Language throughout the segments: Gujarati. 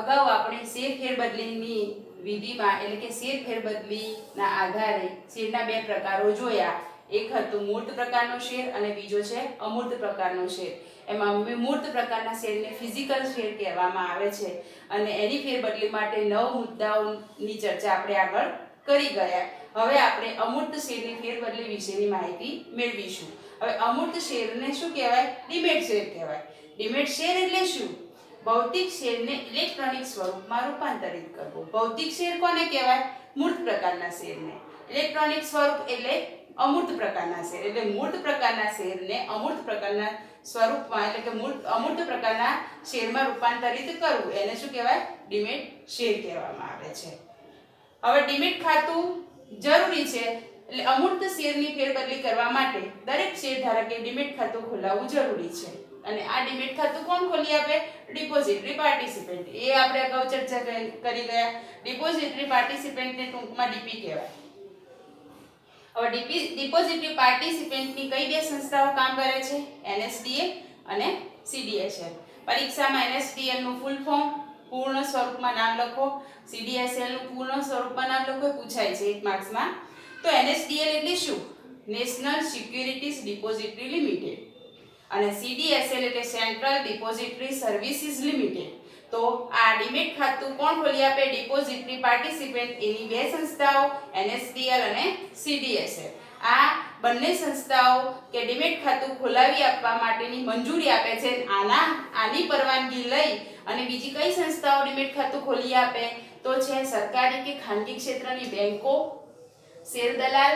અગાઉ આપણે શેર ફેરબદલીની વિધિમાં એટલે કે શેર ફેરબદલીના આધારે શેરના બે પ્રકારો જોયા. એક હતું મૂર્ત પ્રકારનો શેર અને બીજો છે અમૂર્ત પ્રકારનો શેર. એમાં મૂર્ત પ્રકારના શેરને ફિઝિકલ શેર કહેવામાં આવે છે અને એની ફેરબદલી માટે 9 મુદ્દાઓની ચર્ચા આપણે આગળ કરી ગયા. હવે આપણે અમૂર્ત શેરની ફેરબદલી વિશેની માહિતી મેળવીશું. હવે અમૂર્ત શેરને શું કહેવાય? ડીમેટ શેર કહેવાય. ડીમેટ શેર એટલે શું? ભૌતિક શેરને ઇલેક્ટ્રોનિક સ્વરૂપમાં રૂપાંતરિત કરવો. ભૌતિક શેર કોને કહેવાય? મૂર્ત પ્રકારના શેરને. ઇલેક્ટ્રોનિક સ્વરૂપ એટલે અમૂર્ત પ્રકારના શેર. એટલે મૂર્ત પ્રકારના શેરને અમૂર્ત પ્રકારના સ્વરૂપમાં એટલે કે અમૂર્ત પ્રકારના શેરમાં રૂપાંતરિત કરવું એને શું કહેવાય? ડીમેટ શેર કહેવામાં આવે છે. હવે ડીમેટ ખાતું જરૂરી છે. એટલે અમૂર્ત શેરની ફેરબદલી કરવા માટે દરેક શેરધારકે ડીમેટ ખાતું ખોલાવવું જરૂરી છે. અને આ ડીમેટ ખાતું કોણ ખોલી આપે? Depository participant. એ આપણે અગાઉ ચર્ચા કરી ગયા. ડિપોઝિટરી પાર્ટિસિપન્ટને ટૂંકમાં ડીપી કહેવાય. હવે ડિપોઝિટરી પાર્ટિસિપન્ટની કઈ બે સંસ્થાઓ કામ કરે છે? NSDL અને CDSL. પરીક્ષામાં NSDL નું ફૂલ ફોર્મ પૂર્ણ સ્વરૂપમાં નામ લખો, CDSL નું પૂર્ણ સ્વરૂપમાં નામ લખો, પૂછાય છે 1 માર્ક્સમાં. તો NSDL એટલે શું? નેશનલ સિક્યુરિટીઝ ડિપોઝિટરી લિમિટેડ અને CDSL એટલે સેન્ટ્રલ ડિપોઝિટરી સર્વિસીસ લિમિટેડ. તો આ ડીમેટ ખાતું કોણ ખોલી આપે? Depository participant. એની બે સંસ્થાઓ NSDL અને CDSL. આ બંને સંસ્થાઓ કે ડીમેટ ખાતું ખોલાવી આપવા માટેની મંજૂરી આપે છે. આની પરવાનગી લઈ અને બીજી કઈ સંસ્થાઓ ડીમેટ ખાતું ખોલી આપે? તો છે સરકારી કે ખાનગી ક્ષેત્રની બેંકો, શેર દલાલ,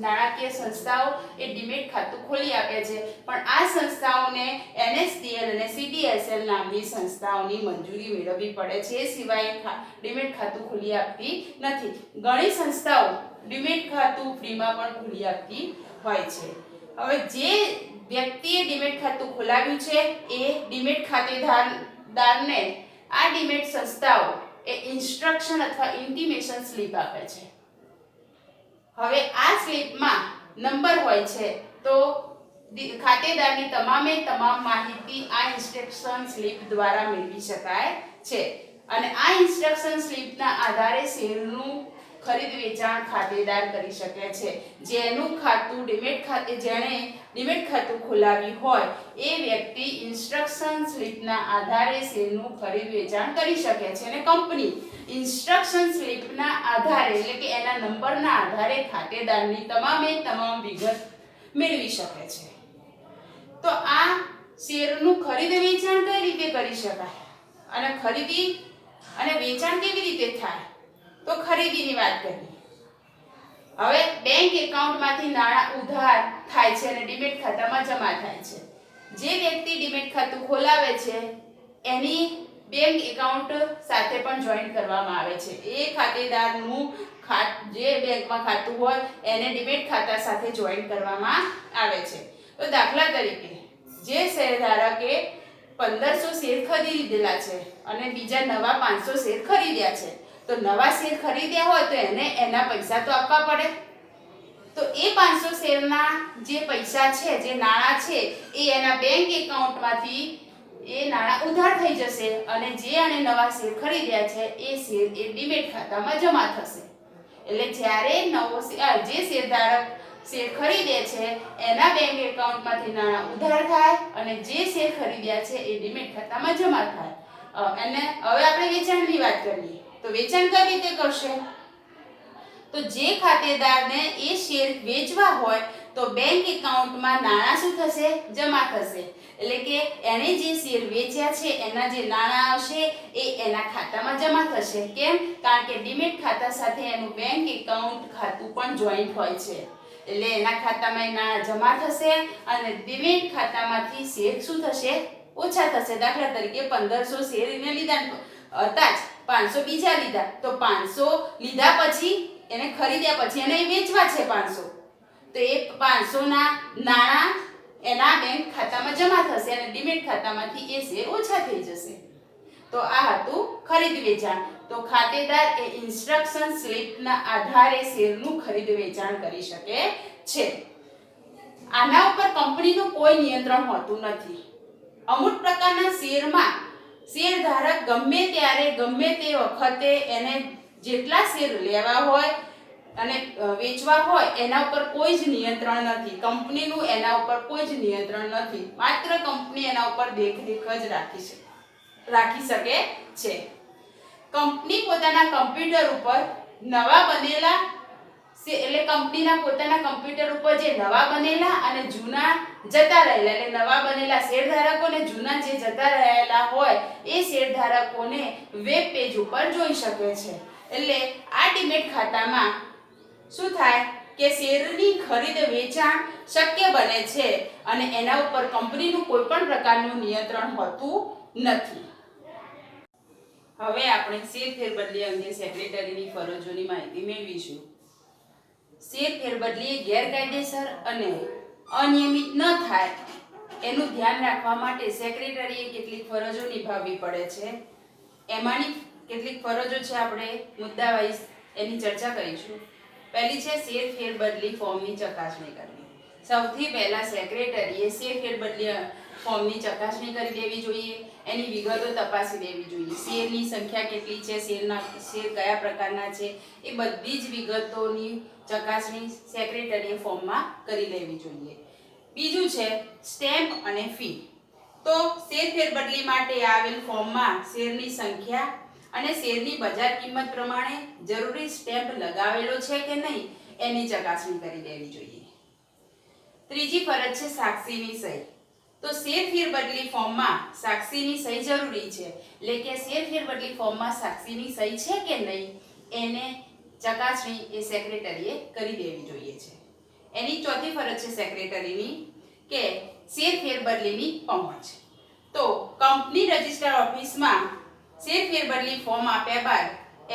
નાણાકીય સંસ્થાઓ એ ડીમેટ ખાતું ખોલી આપે છે. પણ આ સંસ્થાઓને NSDL અને CDSL નામની સંસ્થાઓની મંજૂરી મેળવવી પડે છે. એ સિવાય ડીમેટ ખાતું ખોલી આપતી નથી. ઘણી સંસ્થાઓ ડીમેટ ખાતું ફ્રીમાં પણ ખોલી આપતી હોય છે. હવે જે વ્યક્તિએ ડીમેટ ખાતું ખોલાવ્યું છે એ ડીમેટ ખાતેદારને આ ડીમેટ સંસ્થાઓ એ ઇન્સ્ટ્રક્શન અથવા ઇન્ટિમેશન સ્લિપ આપે છે. હવે આ સ્લિપમાં નંબર હોય છે. તો ખાતેદારની તમામ માહિતી આ ઇન્સ્ટ્રક્શન સ્લિપ દ્વારા મેળવી શકાય છે. અને આ ઇન્સ્ટ્રક્શન સ્લિપના આધારે શેરનું ખરીદ વેચાણ ખાતેદાર કરી શકે છે. જેનું ખાતું જેણે ડીમેટ ખાતું ખોલાવ્યું હોય એ વ્યક્તિ ઇન્સ્ટ્રક્શન સ્લિપના આધારે શેરનું ખરીદ વેચાણ કરી શકે છે. અને કંપની ઇન્સ્ટ્રક્શન સ્લિપના આધારે એટલે કે એના નંબરના આધારે ખાતેદારની તમામ વિગત મેળવી શકે છે. તો આ શેરનું ખરીદ વેચાણ કઈ રીતે કરી શકાય અને ખરીદી અને વેચાણ કેવી રીતે થાય? તો ખરીદીની વાત કરીએ. હવે બેંક એકાઉન્ટમાંથી નાણાં ઉધાર થાય છે અને ડીમેટ ખાતામાં જમા થાય છે. જે વ્યક્તિ ડીમેટ ખાતું ખોલાવે છે એની બેંક એકાઉન્ટ સાથે પણ જોઈન્ટ કરવામાં આવે છે. એ ખાતેદારનું જે બેંકમાં ખાતું હોય એને ડીમેટ ખાતા સાથે જોઈન્ટ કરવામાં આવે છે. તો દાખલા તરીકે જે શેરધારકે 1500 શેર ખરીદી લીધેલા છે અને બીજા નવા 500 શેર ખરીદ્યા છે. તો નવા શેર ખરીદ્યા હોય તો એને એના પૈસા તો આપવા પડે. તો એ 500 શેરના જે પૈસા છે, જે નાણાં છે એ એના બેંક એકાઉન્ટમાંથી એ નાણાં ઉધાર થઈ જશે અને જે આને નવા શેર ખરીદ્યા છે એ શેર એ ડીમેટ ખાતામાં જમા થશે. એટલે જ્યારે જે શેરધારક શેર ખરીદે છે એના બેંક એકાઉન્ટમાંથી નાણાં ઉધાર થાય અને જે શેર ખરીદ્યા છે એ ડીમેટ ખાતામાં જમા થાય. અને હવે આપણે વેચાણની વાત કરીએ. તો વેચાણ કઈ રીતે કરશે? તો જે ખાતેદારને એ શેર વેચવા હોય તો બેંક એકાઉન્ટમાં નાણાં શું થશે? જમા થશે. એટલે કે એને જે શેર વેચ્યા છે એના જે નાણાં આવશે એ એના ખાતામાં જમા થશે. કેમ? કારણ કે ડીમેટ ખાતા સાથે એનું બેંક એકાઉન્ટ ખાતું પણ જોઈન્ટ હોય છે. એટલે એના ખાતામાં નાણાં જમા થશે અને ડીમેટ ખાતામાંથી શેર શું થશે? ઓછા થશે. દાખલા તરીકે 1500 શેર એને લીધા હતા જ 500 બીજા લીધા. તો 500 લીધા પછી એને ખરીદ્યા પછી એને વેચવા છે 500. તો એ 500 ના નાણાં એના બેંક ખાતામાં જમા થશે અને ડીમેટ ખાતામાંથી એ શેર ઓછા થઈ જશે. તો આ હતું ખરીદ વેચાણ. તો ખાતેદાર એ ઇન્સ્ટ્રક્શન સ્લિપના આધારે શેરનું ખરીદ વેચાણ કરી શકે છે. આના ઉપર કંપનીનું કોઈ નિયંત્રણ હોતું નથી. અમુક પ્રકારના શેરમાં શેરધારક ગમે ત્યારે ગમે તે વખતે એને જેટલા શેર લેવા હોય અને વેચવા હોય એના ઉપર કોઈ જ નિયંત્રણ નથી. કંપનીનું એના ઉપર કોઈ જ નિયંત્રણ નથી. માત્ર કંપની એના ઉપર દેખરેખ જ રાખી શકે છે. કંપની પોતાના કમ્પ્યુટર ઉપર નવા બનેલા એટલે કંપનીના પોતાના કમ્પ્યુટર ઉપર જે નવા બનેલા અને જૂના જતા રહેલા એટલે નવા બનેલા શેરધારકોને જૂના જે જતા રહેલા હોય એ શેરધારકોને વેબ પેજ ઉપર જોઈ શકે છે. એટલે આ ડીમેટ ખાતામાં શું થાય કે શેરની ખરીદ વેચાણ શક્ય બને છે અને એના ઉપર કંપનીનું કોઈ પણ પ્રકારનું નિયંત્રણ હોતું નથી. હવે આપણે શેર ફેરબદલી અંગે સેક્રેટરીની ફરજોની માહિતી મેળવીશું. શેર ફેરબદલી ગેરકાયદેસર અને અનિયમિત ન થાય એનું ધ્યાન રાખવા માટે સેક્રેટરીએ કેટલીક ફરજો નિભાવવી પડે છે. એમાંની કેટલીક ફરજો છે, આપણે મુદ્દાવાઇઝ એની ચર્ચા કરીશું. પહેલી છે શેર ફેરબદલી ફોર્મની ચકાસણી કરવી. સૌથી પહેલા સેક્રેટરીએ શેર ફેરબદલી ફોર્મની ચકાસણી કરી દેવી જોઈએ. એની વિગતો તપાસી દેવી જોઈએ. શેરની સંખ્યા કેટલી છે, શેર કયા પ્રકારના છે, એ બધી જ વિગતોની ચકાસણી સેક્રેટરીએ ફોર્મમાં કરી લેવી જોઈએ. બીજું છે સ્ટેમ્પ અને ફી. તો શેર ફેરબદલી માટે આવેલ ફોર્મમાં શેરની સંખ્યા અને શેરની બજાર કિંમત પ્રમાણે જરૂરી સ્ટેમ્પ લગાવેલો છે કે નહીં એની ચકાસણી કરી દેવી જોઈએ. ત્રીજી ફરજ છે સાક્ષીની સહી. તો શેર ફેરબદલી ફોર્મમાં સાક્ષીની સહી જરૂરી છે. એટલે કે શેર ફેરબદલી ફોર્મમાં સાક્ષીની સહી છે કે નહીં એને ચકાસણી એ સેક્રેટરીએ કરી દેવી જોઈએ છે. એની ચોથી ફરજ છે સેક્રેટરીની કે શેર ફેરબદલીની પહોંચ. તો કંપની રજિસ્ટર ઓફિસમાં શેર ફેરબદલી ફોર્મ આપ્યા બાદ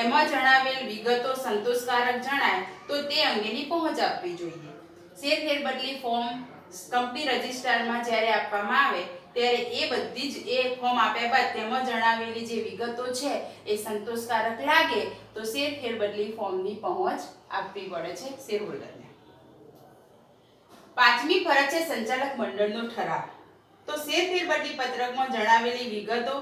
એમાં જણાવેલ વિગતો સંતોષકારક જણાય તો તે અંગેની પહોંચ આપવી જોઈએ. શેર ફેરબદલી ફોર્મ કંપની રજિસ્ટરમાં જ્યારે આપવામાં આવે ત્યારે એ બધી જ એ ફોર્મ આપ્યા બાદ તેમાં જણાવેલી જે વિગતો છે એ સંતોષકારક લાગે તો શેર ફેરબદલી ફોર્મની પહોંચ આપવી પડે છે શેરહોલ્ડરને. પાંચમી ફરજ છે સંચાલક મંડળનો ઠરાવ. તો શેર ફેરબદલી પત્રકમાં જણાવેલી વિગતો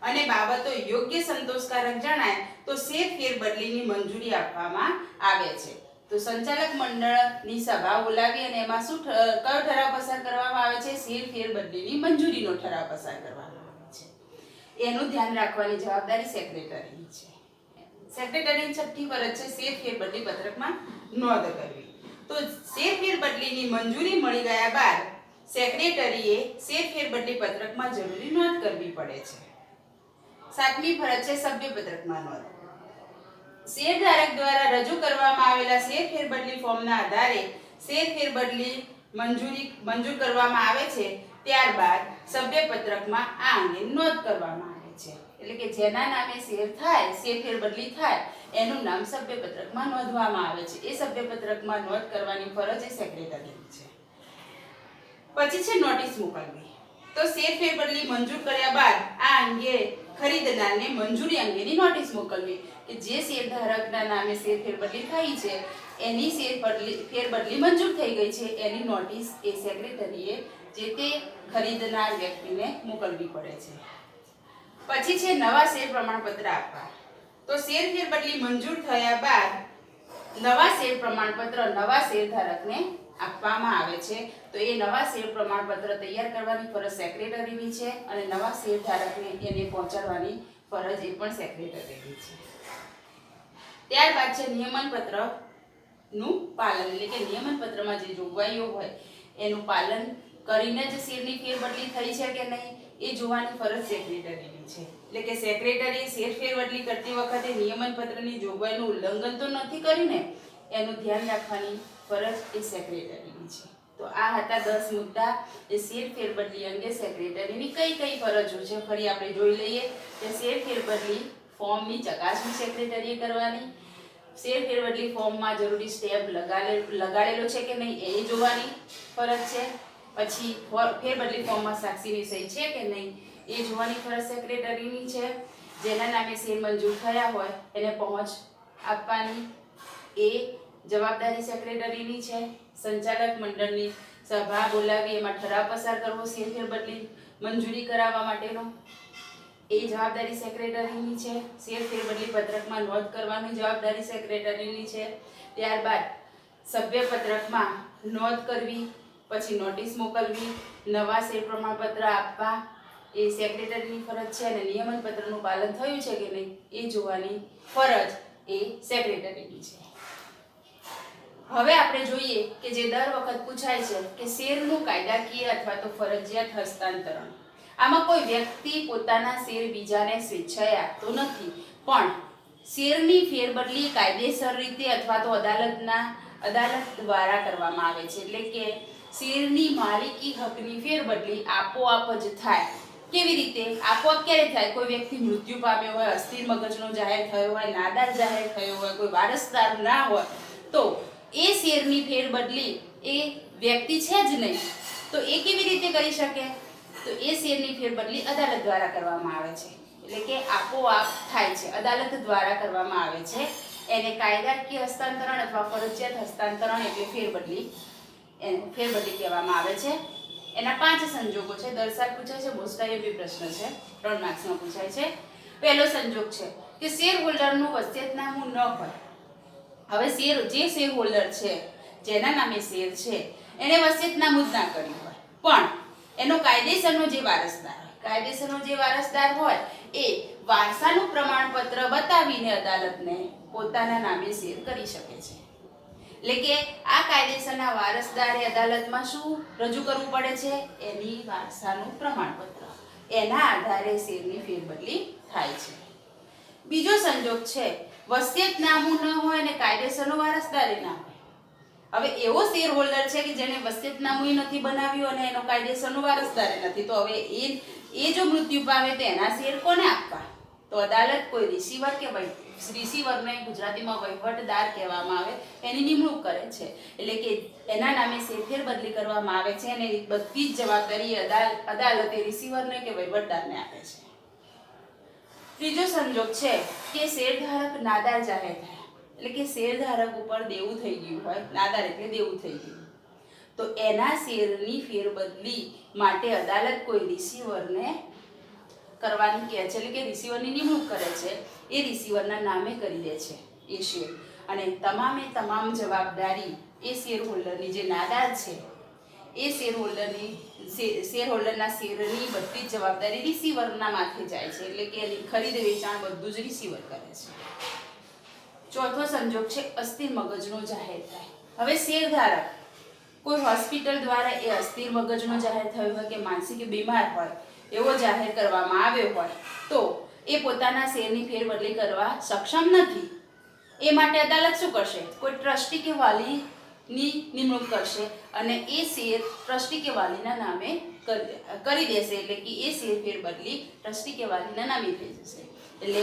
અને બાબતો યોગ્ય સંતોષકારક જણાય તો શેર ફેરબદલીની મંજૂરી આપવામાં આવે છે. તો સંચાલક મંડળની સભા બોલાવી અને એમાં શું કયો ઠરાવ પસાર કરવામાં આવે છે? શેર ફેરબદલીની મંજૂરીનો ઠરાવ પસાર કરવામાં આવે છે. એનું ધ્યાન રાખવાની જવાબદારી સેક્રેટરીની છે. સેક્રેટરીની છઠ્ઠી ફરજ છે શેર ફેરબદલી પત્રકમાં નોંધ કરવી. તો શેર ફેરબદલીની મંજૂરી મળી ગયા બાદ સેક્રેટરીએ શેર ફેરબદલી પત્રકમાં જરૂરી નોંધ કરવી પડે છે. સાતમી ફરજ છે સભ્ય પત્રકમાં નોંધ. શેરધારક દ્વારા રજૂ કરવામાં આવેલા શેર ફેરબદલી ફોર્મના આધારે શેર ફેરબદલી મંજૂર કરવામાં આવે છે. ત્યારબાદ સભ્ય પત્રકમાં આ અંગે નોંધ કરવામાં આવે છે. એટલે કે જેના નામે શેર ફેરબદલી થાય એનું નામ સભ્ય પત્રકમાં નોંધવામાં આવે છે. એ સભ્ય પત્રકમાં નોંધ કરવાની ફરજ એ સેક્રેટરીની છે. પછી છે નોટિસ મોકલવી. તો શેર ફેરબદલી મંજૂર કર્યા બાદ આ અંગે ખરીદનારને મંજૂરી અંગેની નોટિસ મોકલવી કે જે શેરધારકના નામે શેર ફેરબદલી થઈ છે એની ફેરબદલી મંજૂર થઈ ગઈ છે એની નોટિસ એ સેક્રેટરીએ જે તે ખરીદનાર વ્યક્તિને મોકલવી પડે છે. પછી છે નવા શેર પ્રમાણપત્ર આપવા. તો શેર ફેરબદલી મંજૂર થયા બાદ નવા શેર પ્રમાણપત્ર નવા શેરધારકને આપવામાં આવે છે. તો એ નવા શેર પ્રમાણપત્ર તૈયાર કરવાની ફરજ સેક્રેટરીની છે અને નવા શેરધારકને એને પહોંચાડવાની ફરજ એ પણ સેક્રેટરીની છે. ત્યારબાદ છે નિયમન પત્રનું પાલન. એટલે કે નિયમન પત્રમાં જે જોગવાઈઓ હોય એનું પાલન કરીને જ શેરની ફેરબદલી થઈ છે કે નહીં એ જોવાની ફરજ સેક્રેટરીની છે. એટલે કે સેક્રેટરીએ શેર ફેરબદલી કરતી વખતે નિયમન પત્રની જોગવાઈનું ઉલ્લંઘન તો નથી કરીને એનું ધ્યાન રાખવાની ફરજ એ સેક્રેટરીની છે. તો આ હતા 10 મુદ્દા એ શેર ફેરબદલી અંગે સેક્રેટરીની કઈ ફરજો છે. ફરી આપણે જોઈ લઈએ કે શેર ફેરબદલી ફોર્મની ચકાસણી સેક્રેટરીએ કરવાની, શેર ફેરબદલી ફોર્મમાં જરૂરી સ્ટેમ્પ લગાડેલો છે કે નહીં એ જોવાની ફરજ છે. પછી ફેરબદલી ફોર્મમાં સાક્ષીની સહી છે કે નહીં એ જોવાની ફરજ સેક્રેટરીની છે. જેના નામે શેર મંજૂર થયા હોય એને પહોંચ આપવાની એ જવાબદારી સેક્રેટરીની છે. સંચાલક મંડળની સભા બોલાવી એમાં ઠરાવ પસાર કરવો શેર ફેરબદલી મંજૂરી કરાવવા માટેનો. એ જવાબદારી સેક્રેટરીની છે. શેર ફેરબદલી પત્રકમાં નોંધ કરવાની જવાબદારી સેક્રેટરીની છે. ત્યારબાદ સભ્ય પત્રકમાં નોંધ કરવી, પછી નોટિસ મોકલવી, નવા શેર પ્રમાણપત્ર આપવા એ સેક્રેટરીની ફરજ છે. અને નિયમન પત્રનું પાલન થયું છે કે નહીં એ જોવાની ફરજ એ સેક્રેટરીની છે. હવે આપણે જોઈએ કે જે દર વખત પૂછાય છે કે શેરનું કાયદાકીય અથવા તો ફરજિયાત હસ્તાંતરણ. આમાં કોઈ વ્યક્તિ પોતાના શેર બીજાને સ્વેચ્છાએ આપતો નથી, પણ શેરની ફેરબદલી કાયદેસર રીતે અથવા તો અદાલત દ્વારા કરવામાં આવે છે. એટલે કે શેરની માલિકી હકની ફેરબદલી આપોઆપ જ થાય. કેવી રીતે આપોઆપ? ક્યારે થાય? કોઈ વ્યક્તિ મૃત્યુ પામ્યો હોય, અસ્થિર મગજનો જાહેર થયો હોય, નાદાર જાહેર થયો હોય, કોઈ વારસદાર ના હોય, તો એ શેરની ફેરબદલી એ વ્યક્તિ છે જ નહીં, તો એ કેવી રીતે કરી શકે? તો એ શેરની ફેરબદલી અદાલત દ્વારા કરવામાં આવે છે. એટલે કે આપોઆપ થાય છે, અદાલત દ્વારા કરવામાં આવે છે. એને કાયદાકીય હસ્તાંતરણ અથવા ફરજિયાત હસ્તાંતરણ એટલે ફેરબદલી કહેવામાં આવે છે. એના 5 સંજોગો છે. દર સાલ પૂછાય છે, મોસ્ટ આઈએમપી પ્રશ્ન છે, 3 માર્ક્સમાં પૂછાય છે. પહેલો સંજોગ છે કે શેર હોલ્ડરનું વસિયતનામું ન હોય. હવે જે શેર હોલ્ડર છે, જેના નામે શેર છે, એને વસિયતનામું જ ના કર્યું હોય, પણ એનો કાયદેસરનો જે વારસદાર હોય એ વારસાનું પ્રમાણપત્ર બતાવીને અદાલતને પોતાના નામે શેર કરી શકે છે. એટલે કે આ કાયદેસરના વારસદારે અદાલતમાં શું રજૂ કરવું પડે છે? એની વારસાનું પ્રમાણપત્ર. એના આધારે શેરની ફેરબદલી થાય છે. બીજો સંજોગ છે વસિયતનામું ન હોય અને કાયદેસરનો વારસદાર ના હોય. હવે એવો શેર હોલ્ડર છે કે જેને વસિયતનામું નથી બનાવ્યું અને એનો કાયદેસરનો વારસદાર નથી, તો હવે એ જો મૃત્યુ પામે તો એના શેર કોને આપવા? તો અદાલત કોઈ રિસીવર કે રિસીવરને ગુજરાતીમાં વહીવટદાર કહેવામાં આવે, એની નિમણૂક કરે છે. એટલે કે એના નામે શેર ફેરબદલી કરવામાં આવે છે અને બધી જ જવાબદારી અદાલતે રિસીવરને કે વહીવટદારને આપે છે. ત્રીજો સંજોગ છે કે શેરધારક નાદાર જાહેર થાય. એટલે કે શેરધારક ઉપર દેવું થઈ ગયું હોય, નાદાર એટલે દેવું થઈ ગયું, તો એના શેરની ફેરબદલી માટે અદાલત કોઈ રિસીવરને કરવાની કહે છે. એટલે કે રિસીવરની નિમણૂક કરે છે. એ રિસીવરના નામે કરી દે છે એ શેર, અને તમામ જવાબદારી એ શેર હોલ્ડરની, જે નાદાર છે એ શેર હોલ્ડરના શેરની બધી જ જવાબદારી રિસીવરના માથે જાય છે. એટલે કે એની ખરીદ વેચાણ બધું જ રિસીવર કરે છે. ચોથો સંજોગ છે અસ્થિર મગજનો જાહેર થાય. હવે શેરધારક કોઈ હોસ્પિટલ દ્વારા એ અસ્થિર મગજનો જાહેર થયો હોય કે માનસિક બીમાર હોય એવો જાહેર કરવામાં આવ્યો હોય, તો એ પોતાના શેરની ફેરબદલી કરવા સક્ષમ નથી. એ માટે અદાલત શું કરશે? કોઈ ટ્રસ્ટી કે વાલીની નિમણૂક કરશે અને એ શેર ટ્રસ્ટી કે વાલીના નામે કરી દેશે. એટલે કે એ શેર ફેરબદલી ટ્રસ્ટી કે વાલીના નામે થઈ જશે. એટલે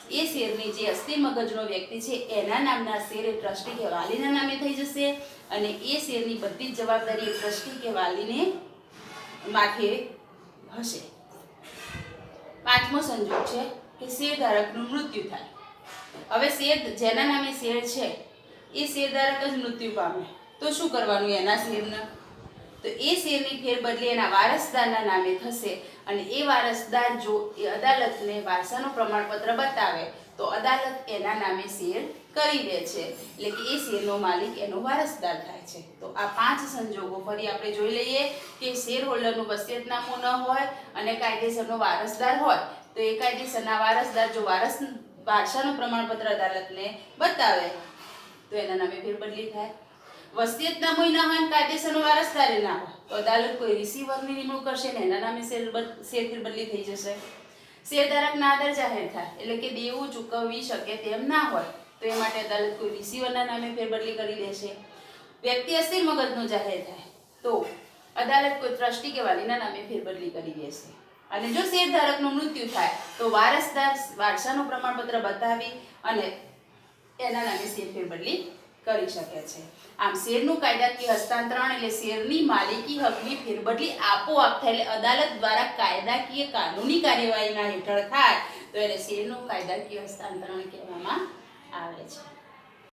એ શેરની જે અસ્થિર મગજનો વ્યક્તિ છે એના નામના શેર એ ટ્રસ્ટી કે વાલીના નામે થઈ જશે અને એ શેરની બધી જ જવાબદારી એ ટ્રસ્ટી કે વાલીને માથે હશે. 5મો સંજોગ છે કે શેરધારકનું મૃત્યુ થાય. હવે જેના નામે શેર છે એ શેરધારક જ મૃત્યુ પામે તો શું કરવાનું એના શેરના? તો એ શેરની ફેરબદલી એના વારસદારના નામે થશે અને એ વારસદાર જો એ અદાલતને વારસાનું પ્રમાણપત્ર બતાવે તો અદાલત એના નામે શેર કરી દે છે. એટલે કે એ શેરનો માલિક એનો વારસદાર થાય છે. તો આ 5 સંજોગો ફરી આપણે જોઈ લઈએ કે શેર હોલ્ડરનું વસિયતનામું ન હોય અને કાયદેસરનો વારસદાર હોય, તો એ કાયદેસરના વારસદાર જો વારસાનું પ્રમાણપત્ર અદાલતને બતાવે તો એના નામે ફેરબદલી થાય. વસિયતનામું ના હોય, કાયદેસરનો વારસદાર ના હોય, તો અદાલત કોઈ રિસીવરની નિમણૂક કરશે ને એના નામે શેર ફેરબદલી થઈ જશે. શેરધારક નાદાર જાહેર થાય, એટલે કે દેવું ચૂકવી શકે તેમ ના હોય, તો એ માટે અદાલત કોઈ રિસીવરના નામે ફેરબદલી કરી દેશે. વ્યક્તિ અસ્થિર મગજનો જાહેર થાય તો અદાલત કોઈ ટ્રસ્ટી કે વાલીના નામે ફેરબદલી કરી દેશે. અને જો શેરધારકનું મૃત્યુ થાય તો વારસદાર વારસાનું પ્રમાણપત્ર બતાવી અને એના નામે શેર ફેરબદલી કરી શકે છે. આમ શેરનું કાયદાકીય હસ્તાંતરણ એટલે શેરની માલિકી હકની ફેરબદલી આપોઆપ થાય. એટલે અદાલત દ્વારા કાયદાકીય કાનૂની કાર્યવાહીના હેઠળ થાય તો એને શેરનું કાયદાકીય હસ્તાંતરણ કહેવામાં આવે છે.